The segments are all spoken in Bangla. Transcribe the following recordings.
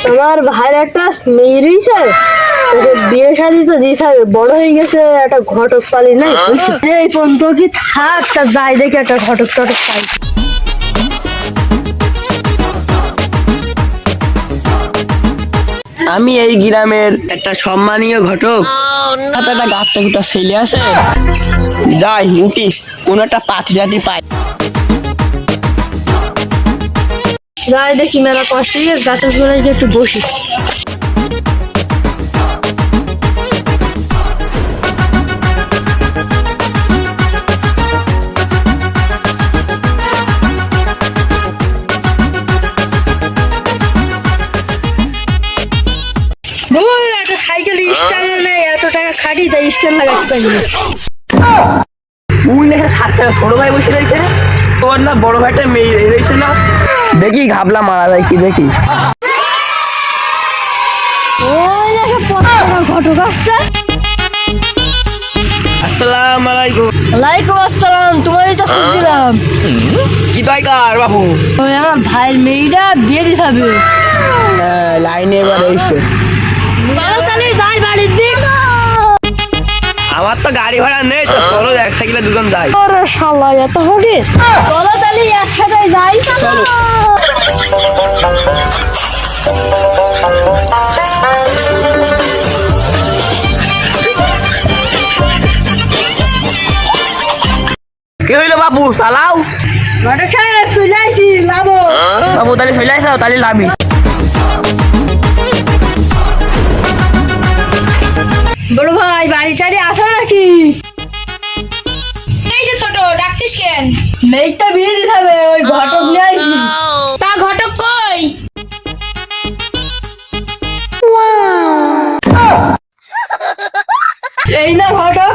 আমার ভাইয়ের একটা মেয়ে রয়েছে, ওকে বিয়ে শাদী তো দিতে হবে, বড় হয়ে গেছে, একটা ঘটক পালি নাই এই পর্যন্ত কি থাক, তা যাই দেখে একটা ঘটক টটক পাই। আমি এই গ্রামের একটা সম্মানীয় ঘটক, একটা গাছটা গুটা ছেলে আছে, যাই উঠি কোনো একটা পাখি জাতি পাই। যাই দেখি মেলা কষ্ট গাছের গোড়ায় গিয়ে একটু বসি। একটা সাইকেল স্ট্যান্ড নেই, এত টাকা খাটি তাই স্ট্যান্ড লাগাতে পারিনি। ছোট ভাই বসে রয়েছে, তোর না বড় ভাইটা মেয়ে রয়েছে না, দেখি ঘাবলা মারা যায় কি দেখি। ওই ঘটক আসছে। আসসালামু আলাইকুম। ওয়ালাইকুম আসসালাম, তোমারই তো খুঁজছিলাম। কি দরকার বাবু? ওই আমার ভাইয়ের মেয়েটা বিয়ে দিতে হবে। লাইনে এবার এসে তাড়াতাড়ি যাই বাড়ির দিক। আমার তো গাড়ি ভাড়া নেই, তো চলো এক সাইকেলে দুজন যাই। ওরে শালা এত হবে, চলো তাহলে একসাথে যাই। চলো। কি হইলো বাবু, চালাও। ঘটক সাহেব চলে আসি, লাভো। বাবু তাহলে চলে আসাও, তাহলে লাভি। বড় ভাই বাড়ি টাড়ি আসো নাকি? এই যে ছোট ডাকছিস কেন? মেয়েটা বিয়ে দিতে হবে, ওই ঘটক নিয়ে আসি। তা ঘটক কই? এই না ঘটক।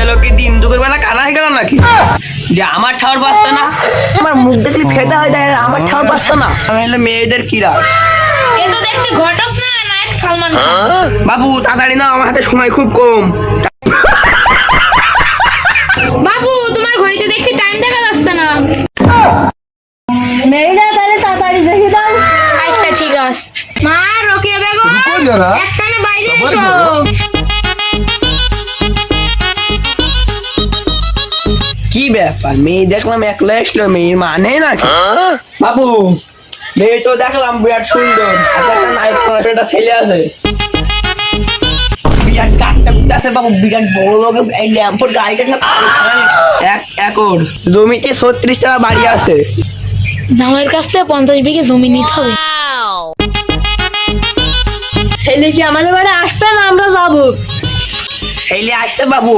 এলো কি দিন দুপুর বেলা কানা হয়ে গেল নাকি, যে আমার ঠাউর বাঁচতো না? আমার মুখ দেখলে ফেদা হয়ে যায়, আমার ঠাউর বাঁচতো না। আমি হলো মেয়েদের কিরা। এ তো দেখছি ঘটক না, নায়ক সালমান খান। বাবু তাড়াতাড়ি না, আমার হাতে সময় খুব কম। বাবু তোমার ঘড়িতে দেখছি টাইম দেখা যাচ্ছে না। মেয়েটা তাহলে তাড়াতাড়ি দেখি দাও। আচ্ছা ঠিক আছে। মা রোকেয়া বেগম একটানে বাইরে এসো। কি ব্যাপার, মেয়ে দেখলাম একলা আসলো, মেয়ের মানে নাকি? বাবু মেয়ে তো দেখলাম বিরাট সুন্দর, একটা নায়ক একটা ছেলে আছে, বিরাট কাঠটা আছে বাবু, বিরাট বড় লোক, এই ল্যাম্পোর গাড়িটা এক একর জমিতে 36 টাকা বাড়ি আছে। আমার কাছ থেকে 50 বিঘে জমি নিতে হবে। ছেলে কি আমাদের বাড়ি আসবে না আমরা যাবো? ছেলে আসছে বাবু।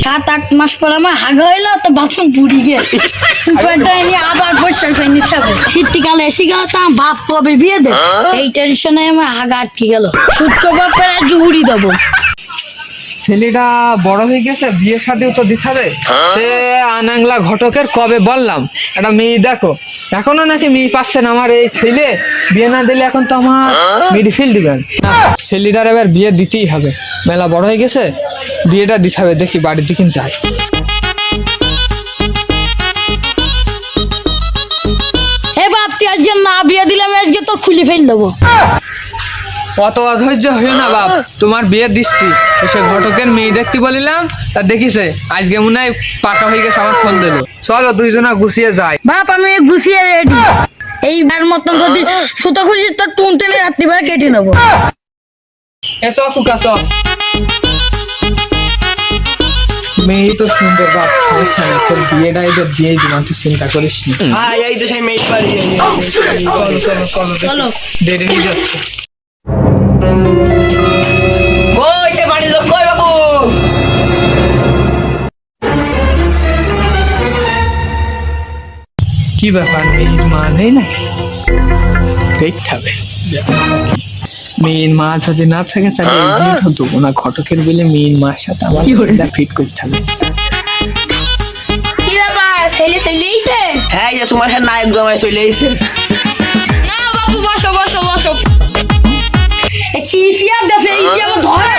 7-8 মাস পর আমার হাগা হইলো, তো বাথরুম বুড়ি গে আবার বৈশাখ হয়ে নিতে হবে। শীতকালে এসে গেল তো আমার বাপ কবে বিয়ে দে, এই টেনশনে আমার হাগা আটকে গেল। সুটকো বাপের আজকে উড়ি দেবো। ছেলেটা বড় হয়ে গেছে, বিয়ে শাদীও তো দিতে হবে। সে আনাংলা ঘটকের কবে বললাম একটা মেয়ে দেখো, এখনো নাকি মেয়ে পাচ্ছে না। আমার এই ছেলে বিয়ে না দিলে এখন তো আমার মিডফিল্ড দিবেন না, ছেলেটার এবার বিয়ে দিতেই হবে। মেলা বড় হয়ে গেছে, বিয়েটা দিতে হবে। দেখি বাড়ির দিকে যাই। হে বাপ, তুই আজকে না বিয়ে দিলে আমি আজকে তোর খুলে ফেল দেবো। অত অধৈর্য হইও না বাপ, তোমার বিয়ে দিচ্ছি। এসে ঘটকের মেয়ে দেখতে বলিলাম, তা দেখিছে আজকে মনে হয় পাকা হয়ে গেছে, আমার ফোন দিল। চলো দুইজনা গুছিয়ে যাই। বাপ আমি গুছিয়ে রেডি। এইবার মতন যদি সুতো খুঁজি তোর টুন টেনে রাত্রিবেলা কেটে নেবো। চ ফুকা চ। মেয়ে তো সুন্দর বাপ, সমস্যা নেই, তোর বিয়েটা এবার দিয়ে দিলাম, তুই চিন্তা করিস না। এই তো সেই মেয়ে বাড়ি। চলো চলো চলো চলো, দেরি হয়ে যাচ্ছে। ওই সে বাড়ির লোক কই বাবু? কি ব্যাপার, মেয়ের মা নেই নাকি? দেখতে হবে। মেয়ের মা যদি না থাকে তাহলে এই বিয়েটা দেবো না। ঘটকের বিলে মেয়ের মার সাথে আমার ফিট করতে হবে। কি ব্যাপার, ছেলে এসে? হ্যাঁ, যে তোমার সাথে নায়ক জমায় চলে এসেছে। না বাবু বসো বসো বসো। কি ফিয়ার দেশে এই কি আমার ধরে?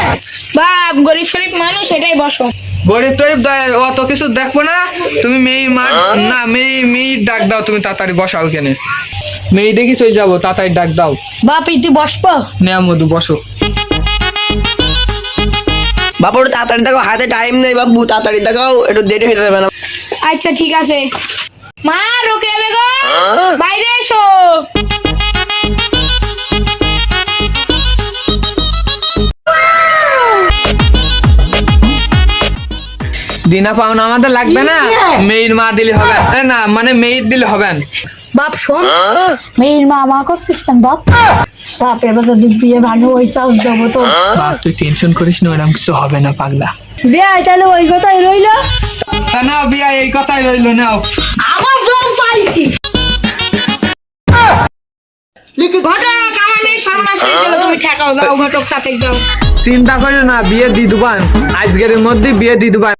বাপ গরিব শরীফ মানুষ, এটাই বসো। গরিব টরিব অত কিছু দেখবো না, তুমি মেয়ে মা না মেয়ে ডাক দাও, তুমি তাড়াতাড়ি বসাও কেনে মেয়ে দেখি চলে যাবো, তাড়াতাড়ি ডাক দাও। বাপ ইতি বসবো। নেয়া মধু বসো। বাবু একটু তাড়াতাড়ি দেখো, হাতে টাইম নেই বাবু, তাড়াতাড়ি দেখাও, একটু দেরি হয়ে যাবে না। আচ্ছা ঠিক আছে। মা রোকেয়া বেগম বাইরে এসো। দিনা পাওনা আমাদের লাগবে না, মেয়ের মা দিলে হবে না, মানে মেয়ের দিলে হবে না। বাপ শোন, মেয়ের মা মা করছিস কেন বাপ? বাপ এবার যদি বিয়ে ভাঙে ওই চাষ যাবো তো। বাপ তুই টেনশন করিস না, ওরকম কিছু হবে না পাগলা। বিয়ে তাহলে ওই কথাই রইলো। তা নাও বিয়া এই কথাই রইলো, নাও। আমার দম পাইছি। ঘটক আমার মেয়ে সর্বনাশ হয়ে গেল, তুমি ঠেকাও দাও ঘটক তাতে যাও। চিন্তা করো না, বিয়ে দিয়ে দিবান, আজকের মধ্যে বিয়ে দিয়ে দিবান।